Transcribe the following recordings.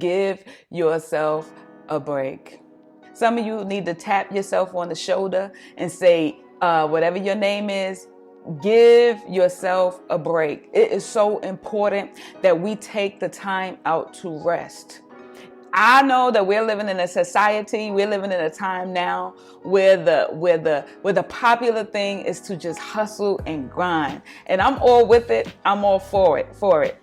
Give yourself a break. Some of you need to tap yourself on the shoulder and say, whatever your name is, give yourself a break. It is so important that we take the time out to rest. I know that we're living in a society, we're living in a time now where the popular thing is to just hustle and grind. And I'm all with it. I'm all for it.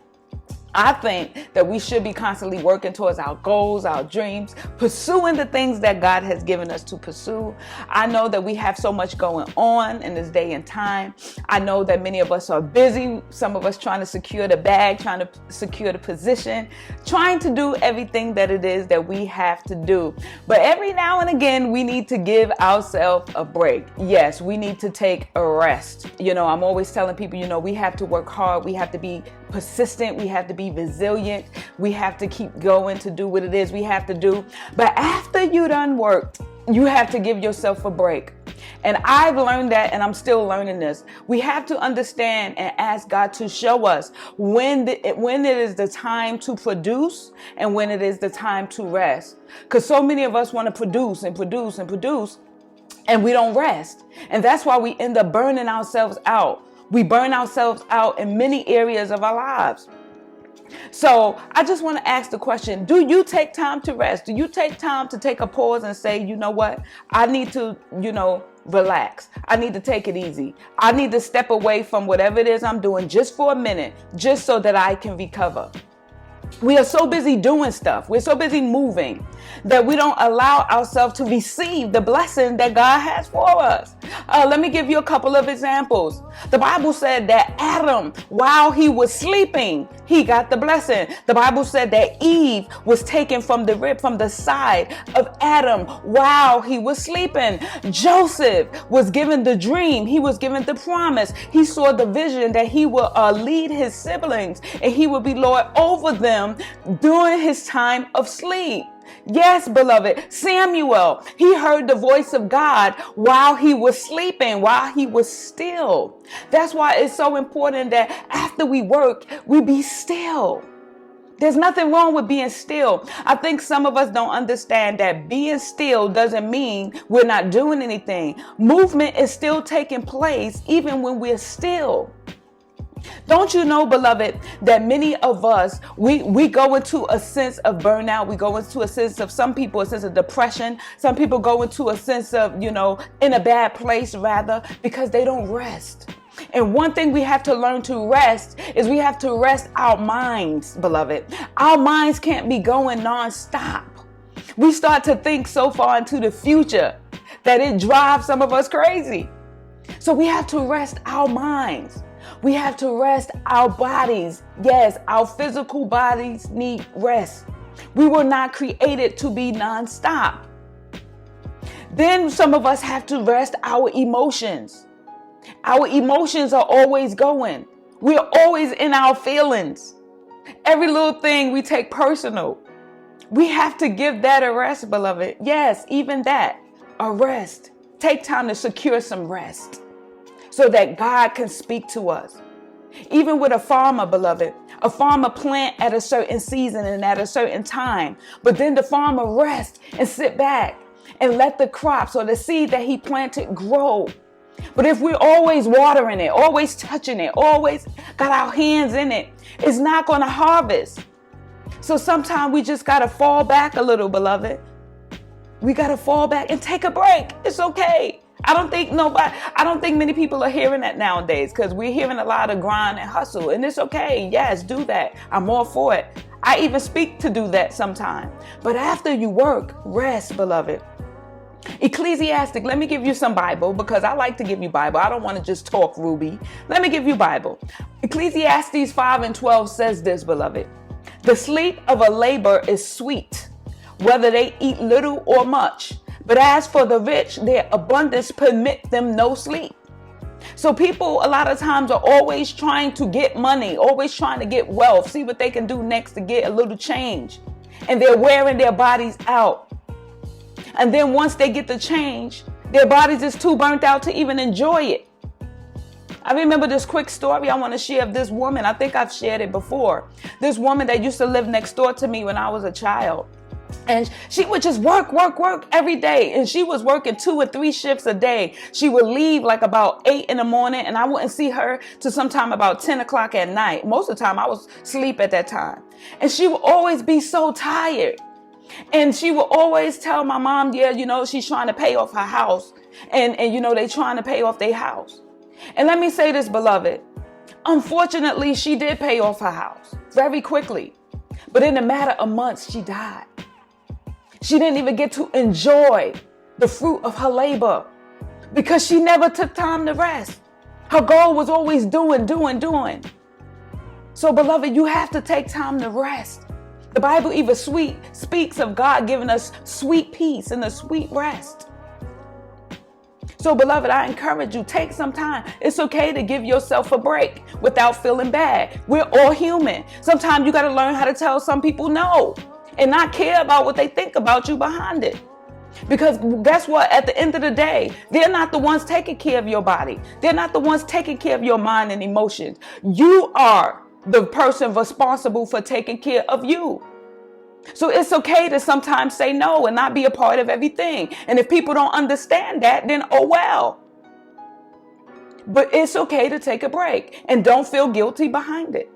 I think that we should be constantly working towards our goals, our dreams, pursuing the things that God has given us to pursue. I know that we have so much going on in this day and time. I know that many of us are busy. Some of us trying to secure the bag, trying to secure the position, trying to do everything that it is that we have to do. But every now and again, we need to give ourselves a break. Yes, we need to take a rest. I'm always telling people, we have to work hard. We have to be persistent. We have to be resilient. We have to keep going to do what it is we have to do. But after you done worked, you have to give yourself a break. And I've learned that, and I'm still learning this. We have to understand and ask God to show us when it is the time to produce and when it is the time to rest. Because so many of us want to produce and produce and produce, and we don't rest. And that's why we end up burning ourselves out. We burn ourselves out in many areas of our lives. So I just want to ask the question, do you take time to rest? Do you take time to take a pause and say, you know what? I need to, relax. I need to take it easy. I need to step away from whatever it is I'm doing just for a minute, just so that I can recover. We are so busy doing stuff. We're so busy moving that we don't allow ourselves to receive the blessing that God has for us. Let me give you a couple of examples. The Bible said that Adam, while he was sleeping, he got the blessing. The Bible said that Eve was taken from the rib, from the side of Adam while he was sleeping. Joseph was given the dream. He was given the promise. He saw the vision that he would lead his siblings and he would be Lord over them during his time of sleep. Yes, beloved, Samuel, he heard the voice of God while he was sleeping, while he was still. That's why it's so important that after we work, we be still. There's nothing wrong with being still. I think some of us don't understand that being still doesn't mean we're not doing anything. Movement is still taking place even when we're still. Don't you know, beloved, that many of us, we go into a sense of burnout. We go into a sense of, some people, a sense of depression. Some people go into a sense of, in a bad place rather, because they don't rest. And one thing we have to learn to rest is we have to rest our minds, beloved. Our minds can't be going nonstop. We start to think so far into the future that it drives some of us crazy. So we have to rest our minds. We have to rest our bodies. Yes, our physical bodies need rest. We were not created to be nonstop. Then some of us have to rest our emotions. Our emotions are always going. We're always in our feelings. Every little thing we take personal. We have to give that a rest, beloved. Yes, even that, a rest. Take time to secure some rest, so that God can speak to us. Even with a farmer, beloved, a farmer plant at a certain season and at a certain time, but then the farmer rests and sit back and let the crops or the seed that he planted grow. But if we're always watering it, always touching it, always got our hands in it, it's not going to harvest. So sometimes we just got to fall back a little, beloved. We got to fall back and take a break. It's okay. I don't think many people are hearing that nowadays, because we're hearing a lot of grind and hustle, and it's okay. Yes, do that. I'm all for it. I even speak to do that sometime. But after you work, rest, beloved. Ecclesiastic, let me give you some Bible, because I like to give you Bible. I don't want to just talk Ruby. Let me give you Bible. Ecclesiastes 5:12 says this, beloved. The sleep of a laborer is sweet, whether they eat little or much. But as for the rich, their abundance permit them no sleep. So people a lot of times are always trying to get money, always trying to get wealth, see what they can do next to get a little change. And they're wearing their bodies out. And then once they get the change, their bodies is too burnt out to even enjoy it. I remember this quick story I want to share of this woman. I think I've shared it before. This woman that used to live next door to me when I was a child. And she would just work every day. And she was working 2 or 3 shifts a day. She would leave like about 8 in the morning, and I wouldn't see her till sometime about 10 o'clock at night. Most of the time I was asleep at that time. And she would always be so tired. And she would always tell my mom, yeah, you know, she's trying to pay off her house. And you know, they trying to pay off their house. And let me say this, beloved. Unfortunately, she did pay off her house very quickly. But in a matter of months, she died. She didn't even get to enjoy the fruit of her labor because she never took time to rest. Her goal was always doing. So, beloved, you have to take time to rest. The Bible even speaks of God giving us sweet peace and a sweet rest. So, beloved, I encourage you, take some time. It's okay to give yourself a break without feeling bad. We're all human. Sometimes you got to learn how to tell some people no and not care about what they think about you behind it. Because guess what? At the end of the day, they're not the ones taking care of your body. They're not the ones taking care of your mind and emotions. You are the person responsible for taking care of you. So it's okay to sometimes say no and not be a part of everything. And if people don't understand that, then oh well. But it's okay to take a break and don't feel guilty behind it.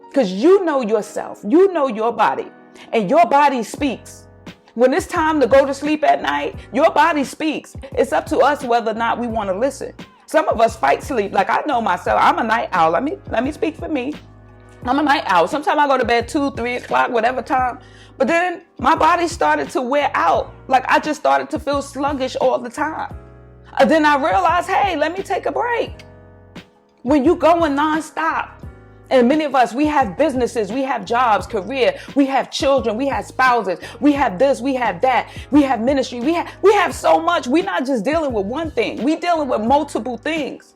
Because you know yourself, you know your body, and your body speaks. When it's time to go to sleep at night, your body speaks. It's up to us whether or not we want to listen. Some of us fight sleep. Like I know myself, I'm a night owl. Let me speak for me. I'm a night owl. Sometimes I go to bed 2, 3 o'clock, whatever time. But then my body started to wear out. Like I just started to feel sluggish all the time. And then I realized, hey, let me take a break. When you going nonstop, and many of us, we have businesses, we have jobs, career, we have children, we have spouses, we have this, we have that, we have ministry, we have so much. We're not just dealing with one thing. We're dealing with multiple things.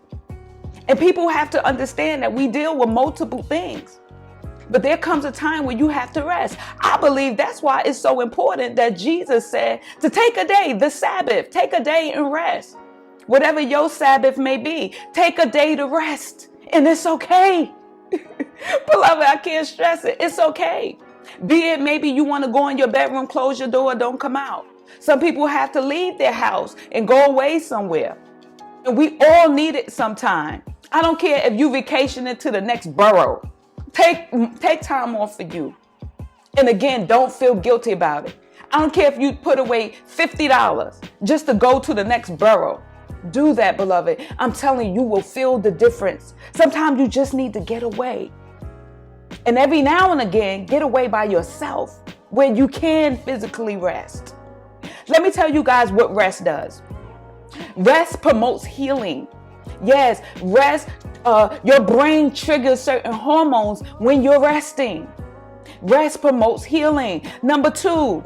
And people have to understand that we deal with multiple things. But there comes a time when you have to rest. I believe that's why it's so important that Jesus said to take a day, the Sabbath, take a day and rest. Whatever your Sabbath may be, take a day to rest. And it's okay. Beloved, I can't stress it. It's okay. Be it maybe you want to go in your bedroom, close your door, don't come out. Some people have to leave their house and go away somewhere. And we all need it sometime. I don't care if you vacationing to the next borough. Take time off for you. And again, don't feel guilty about it. I don't care if you put away $50 just to go to the next borough. Do that, beloved. I'm telling you, you will feel the difference. Sometimes you just need to get away. And every now and again, get away by yourself where you can physically rest. Let me tell you guys what rest does. Rest promotes healing. Yes, rest, your brain triggers certain hormones when you're resting. Rest promotes healing. Number 2,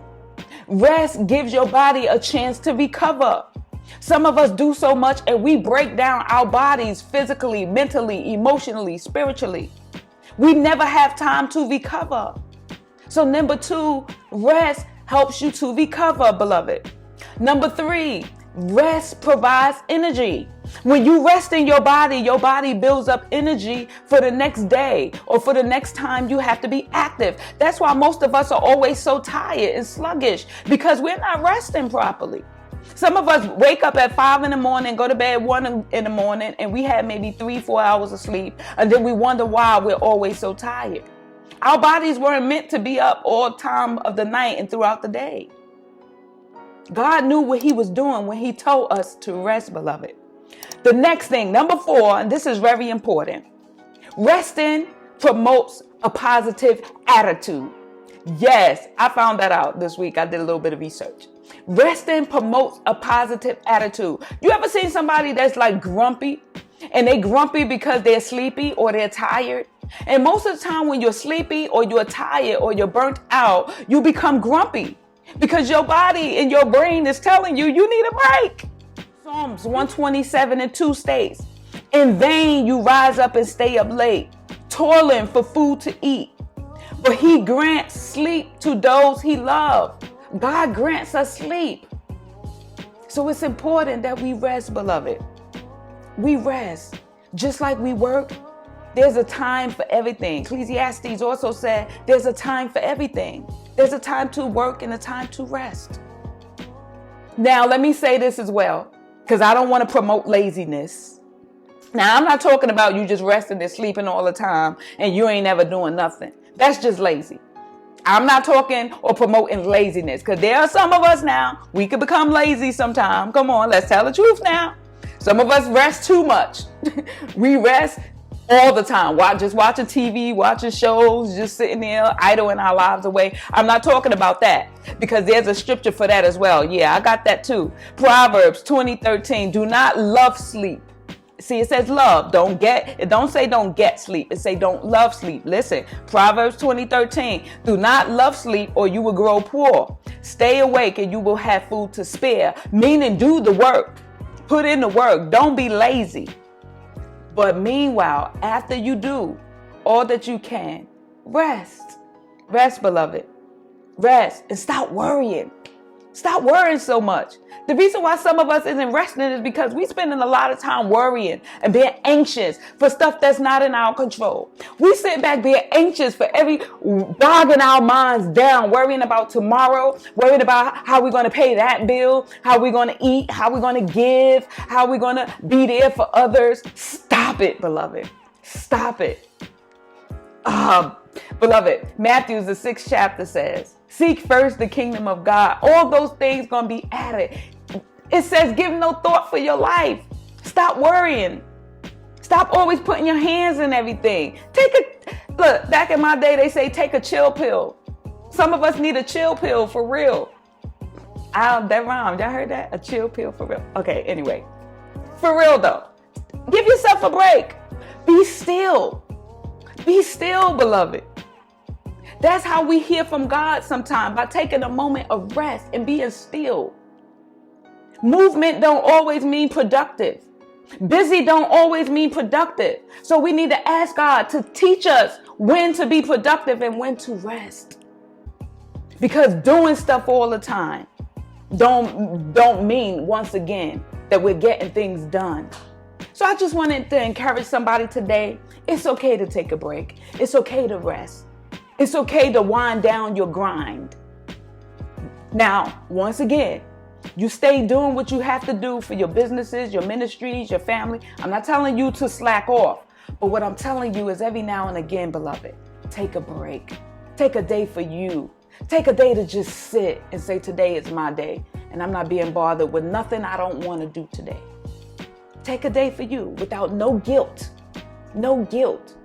rest gives your body a chance to recover. Some of us do so much and we break down our bodies physically, mentally, emotionally, spiritually. We never have time to recover. So number 2, rest helps you to recover, beloved. Number 3, rest provides energy. When you rest in your body builds up energy for the next day or for the next time you have to be active. That's why most of us are always so tired and sluggish because we're not resting properly. Some of us wake up at 5 in the morning, go to bed 1 in the morning, and we have maybe 3-4 hours of sleep. And then we wonder why we're always so tired. Our bodies weren't meant to be up all time of the night and throughout the day. God knew what he was doing when he told us to rest, beloved. The next thing, number 4, and this is very important. Resting promotes a positive attitude. Yes, I found that out this week. I did a little bit of research. Resting promotes a positive attitude. You ever seen somebody that's like grumpy? And they grumpy because they're sleepy or they're tired? And most of the time when you're sleepy or you're tired or you're burnt out, you become grumpy because your body and your brain is telling you you need a break. Psalms 127:2 states, "In vain you rise up and stay up late, toiling for food to eat. But he grants sleep to those he loves." God grants us sleep. So it's important that we rest, beloved. We rest. Just like we work, there's a time for everything. Ecclesiastes also said there's a time for everything. There's a time to work and a time to rest. Now, let me say this as well, because I don't want to promote laziness. Now, I'm not talking about you just resting and sleeping all the time and you ain't never doing nothing. That's just lazy. I'm not talking or promoting laziness, because there are some of us now, we could become lazy sometime. Come on, let's tell the truth now. Some of us rest too much. We rest all the time, just watching TV, watching shows, just sitting there idling our lives away. I'm not talking about that, because there's a scripture for that as well. Yeah, I got that too. Proverbs 20:13. Do not love sleep. See, it says love. It don't say don't get sleep. It say don't love sleep. Listen, Proverbs 20:13. Do not love sleep or you will grow poor. Stay awake and you will have food to spare. Meaning do the work. Put in the work. Don't be lazy. But meanwhile, after you do all that you can, rest. Rest, beloved. Rest and stop worrying. Stop worrying so much. The reason why some of us isn't resting is because we spending a lot of time worrying and being anxious for stuff that's not in our control. We sit back being anxious for bogging our minds down, worrying about tomorrow, worrying about how we're going to pay that bill, how we're going to eat, how we're going to give, how we're going to be there for others. Stop it, beloved. Stop it. Beloved, Matthew, the 6th chapter says, seek first the kingdom of God. All those things going to be added. It says, give no thought for your life. Stop worrying. Stop always putting your hands in everything. Look, back in my day, they say take a chill pill. Some of us need a chill pill for real. That rhymed. Y'all heard that? A chill pill for real. Okay, anyway. For real though. Give yourself a break. Be still. Be still, beloved. That's how we hear from God sometimes, by taking a moment of rest and being still. Movement don't always mean productive. Busy don't always mean productive. So we need to ask God to teach us when to be productive and when to rest. Because doing stuff all the time don't mean, once again, that we're getting things done. So I just wanted to encourage somebody today. It's okay to take a break. It's okay to rest. It's okay to wind down your grind. Now, once again, you stay doing what you have to do for your businesses, your ministries, your family. I'm not telling you to slack off. But what I'm telling you is every now and again, beloved, take a break. Take a day for you. Take a day to just sit and say, today is my day. And I'm not being bothered with nothing I don't want to do today. Take a day for you without no guilt. No guilt.